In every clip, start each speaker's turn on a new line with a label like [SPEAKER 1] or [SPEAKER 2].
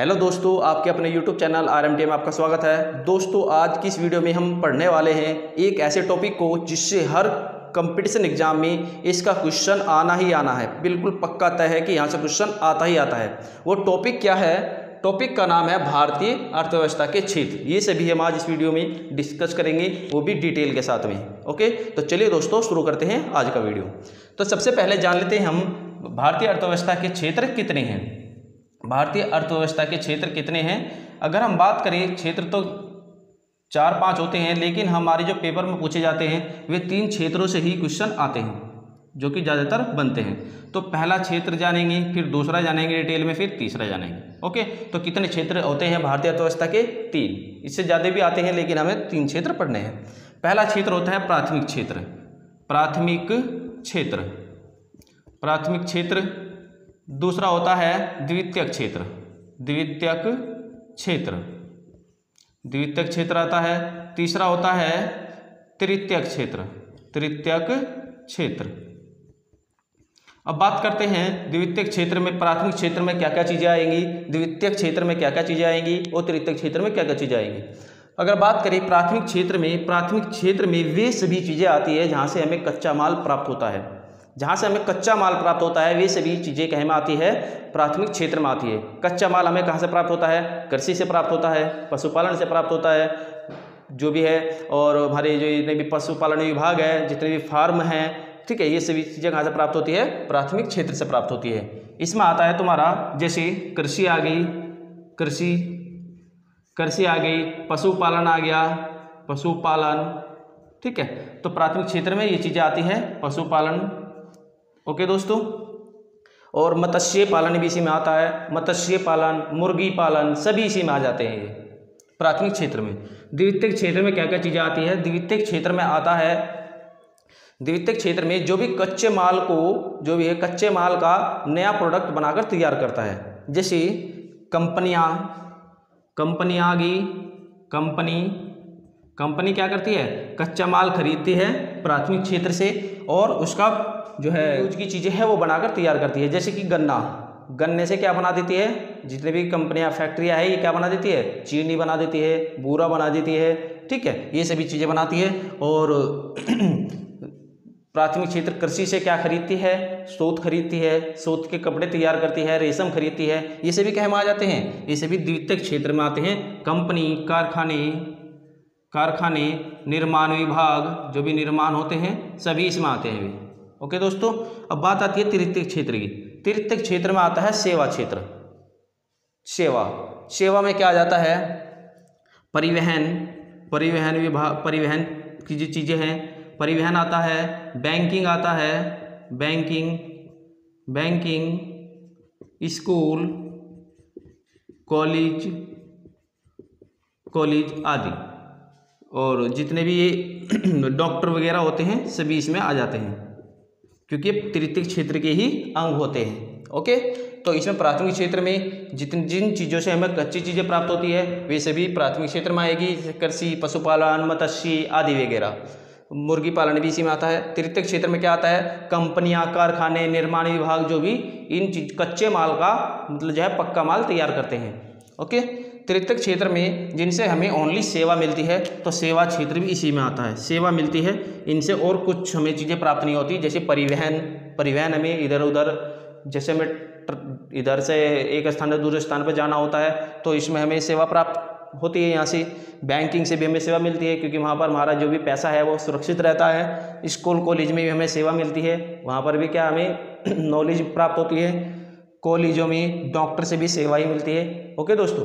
[SPEAKER 1] Hello दोस्तों, आपके अपने YouTube चैनल RMT में आपका स्वागत है। दोस्तों, आज की इस वीडियो में हम पढ़ने वाले हैं एक ऐसे टॉपिक को जिससे हर कंपटीशन एग्जाम में इसका क्वेश्चन आना ही आना है। बिल्कुल पक्का तय है कि यहाँ से क्वेश्चन आता ही आता है। वो टॉपिक क्या है? टॉपिक का नाम है भारतीय अर्थव्यवस्था के क्षेत्र। ये सभी हम आज इस वीडियो में डिस्कस करेंगे, वो भी डिटेल के साथ में। ओके, तो चलिए दोस्तों शुरू करते हैं आज का वीडियो। तो सबसे पहले जान लेते हैं हम भारतीय अर्थव्यवस्था के क्षेत्र कितने हैं। भारतीय अर्थव्यवस्था के क्षेत्र कितने हैं? अगर हम बात करें, क्षेत्र तो 4-5 होते हैं, लेकिन हमारे जो पेपर में पूछे जाते हैं वे 3 क्षेत्रों से ही क्वेश्चन आते हैं जो कि ज़्यादातर बनते हैं। तो पहला क्षेत्र जानेंगे, फिर दूसरा जानेंगे डिटेल में, फिर तीसरा जानेंगे। ओके, तो कितने क्षेत्र होते हैं भारतीय अर्थव्यवस्था के? 3। इससे ज़्यादा भी आते हैं, लेकिन हमें 3 क्षेत्र पढ़ने हैं। पहला क्षेत्र होता है प्राथमिक क्षेत्र। प्राथमिक क्षेत्र, प्राथमिक क्षेत्र। दूसरा होता है द्वितीयक क्षेत्र। द्वितीयक क्षेत्र, द्वितीयक क्षेत्र आता है। तीसरा होता है तृतीयक क्षेत्र। तृतीयक क्षेत्र। अब बात करते हैं द्वितीयक क्षेत्र में, प्राथमिक क्षेत्र में क्या क्या चीज़ें आएंगी, द्वितीयक क्षेत्र में क्या क्या चीज़ें आएंगी और तृतीयक क्षेत्र में क्या क्या चीज़ें आएंगी। अगर बात करें प्राथमिक क्षेत्र में, प्राथमिक क्षेत्र में वे सभी चीज़ें आती है जहाँ से हमें कच्चा माल प्राप्त होता है। जहाँ से हमें कच्चा माल प्राप्त होता है वे सभी चीज़ें कहाँ में आती है? प्राथमिक क्षेत्र में आती है। कच्चा माल हमें कहाँ से प्राप्त होता है? कृषि से प्राप्त होता है, पशुपालन से प्राप्त होता है, जो भी है। और हमारे जो जितने भी पशुपालन विभाग है, जितने भी फार्म हैं, ठीक है, ये सभी चीज़ें कहाँ से प्राप्त होती है? प्राथमिक क्षेत्र से प्राप्त होती है। इसमें आता है तुम्हारा जैसे कृषि आ गई, कृषि आ गई, पशुपालन आ गया, पशुपालन, ठीक है। तो प्राथमिक क्षेत्र में ये चीज़ें आती हैं, पशुपालन। ओके दोस्तों, और मत्स्य पालन भी इसी में आता है। मत्स्य पालन, मुर्गी पालन, सभी इसी में आ जाते हैं ये प्राथमिक क्षेत्र में। द्वितीयक क्षेत्र में क्या क्या चीज़ें आती है? द्वितीयक क्षेत्र में आता है, द्वितीयक क्षेत्र में जो भी कच्चे माल को, जो भी है कच्चे माल का नया प्रोडक्ट बनाकर तैयार करता है। जैसे कंपनियाँ आ गई। कंपनी क्या करती है? कच्चा माल खरीदती है प्राथमिक क्षेत्र से और उसका जो है यूज की चीज़ें हैं वो बनाकर तैयार करती है। जैसे कि गन्ने से क्या बना देती है? जितने भी कंपनियां, फैक्ट्रियां है, ये क्या बना देती है? चीनी बना देती है, बूरा बना देती है, ठीक है, ये सभी चीज़ें बनाती है। और प्राथमिक क्षेत्र कृषि से क्या खरीदती है? सूत खरीदती है, सूत के कपड़े तैयार करती है, रेशम खरीदती है। ये सभी कहाँ में आ जाते हैं? ये सभी द्वितीयक क्षेत्र में आते हैं। कंपनी, कारखाने, निर्माण विभाग, जो भी निर्माण होते हैं सभी इसमें आते हैं। ओके दोस्तों, अब बात आती है तृतीयक क्षेत्र की। तृतीयक क्षेत्र में आता है सेवा क्षेत्र। सेवा में क्या आ जाता है? परिवहन विभाग, परिवहन की जो चीज़ें हैं, परिवहन आता है। बैंकिंग आता है, बैंकिंग, स्कूल, कॉलेज आदि। और जितने भी ये डॉक्टर वगैरह होते हैं सभी इसमें आ जाते हैं, क्योंकि तृतीयक क्षेत्र के ही अंग होते हैं। ओके, तो इसमें प्राथमिक क्षेत्र में जिन चीज़ों से हमें कच्ची चीज़ें प्राप्त होती है वे सभी प्राथमिक क्षेत्र में आएगी। कृषि, पशुपालन, मत्स्य आदि वगैरह, मुर्गी पालन भी इसी में आता है। तृतीयक क्षेत्र में क्या आता है? कंपनियां, कारखाने, निर्माण विभाग, जो भी इन कच्चे माल का मतलब जो है पक्का माल तैयार करते हैं। ओके, तृतीयक क्षेत्र में जिनसे हमें ओनली सेवा मिलती है, तो सेवा क्षेत्र भी इसी में आता है। सेवा मिलती है, इनसे और कुछ हमें चीज़ें प्राप्त नहीं होती। जैसे परिवहन हमें इधर उधर, जैसे हमें इधर से एक स्थान से दूसरे स्थान पर जाना होता है तो इसमें हमें सेवा प्राप्त होती है यहाँ से। बैंकिंग से भी हमें सेवा मिलती है, क्योंकि वहाँ पर हमारा जो भी पैसा है वो सुरक्षित रहता है। स्कूल कॉलेज में भी हमें सेवा मिलती है, वहाँ पर भी क्या हमें नॉलेज प्राप्त होती है। कॉलेजों में डॉक्टर से भी सेवा ही मिलती है। ओके दोस्तों,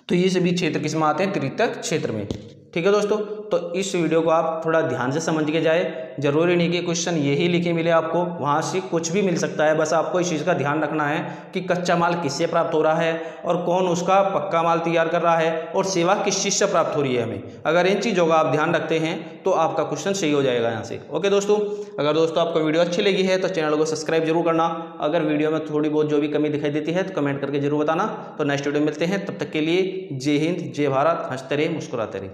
[SPEAKER 1] तो ये सभी क्षेत्र किस में आते हैं? तृतीयक क्षेत्र में। ठीक है दोस्तों, तो इस वीडियो को आप थोड़ा ध्यान से समझ के जाए। जरूरी नहीं कि क्वेश्चन यही लिखे मिले आपको, वहाँ से कुछ भी मिल सकता है। बस आपको इस चीज़ का ध्यान रखना है कि कच्चा माल किससे प्राप्त हो रहा है और कौन उसका पक्का माल तैयार कर रहा है और सेवा किस चीज़ से प्राप्त हो रही है हमें। अगर इन चीज़ों का आप ध्यान रखते हैं तो आपका क्वेश्चन सही हो जाएगा यहाँ से। ओके दोस्तों, अगर दोस्तों आपको वीडियो अच्छी लगी है तो चैनल को सब्सक्राइब जरूर करना। अगर वीडियो में थोड़ी बहुत जो भी कमी दिखाई देती है तो कमेंट करके जरूर बताना। तो नेक्स्ट वीडियो मिलते हैं, तब तक के लिए जय हिंद, जय भारत। हंसते रहे, मुस्कुराते रहे।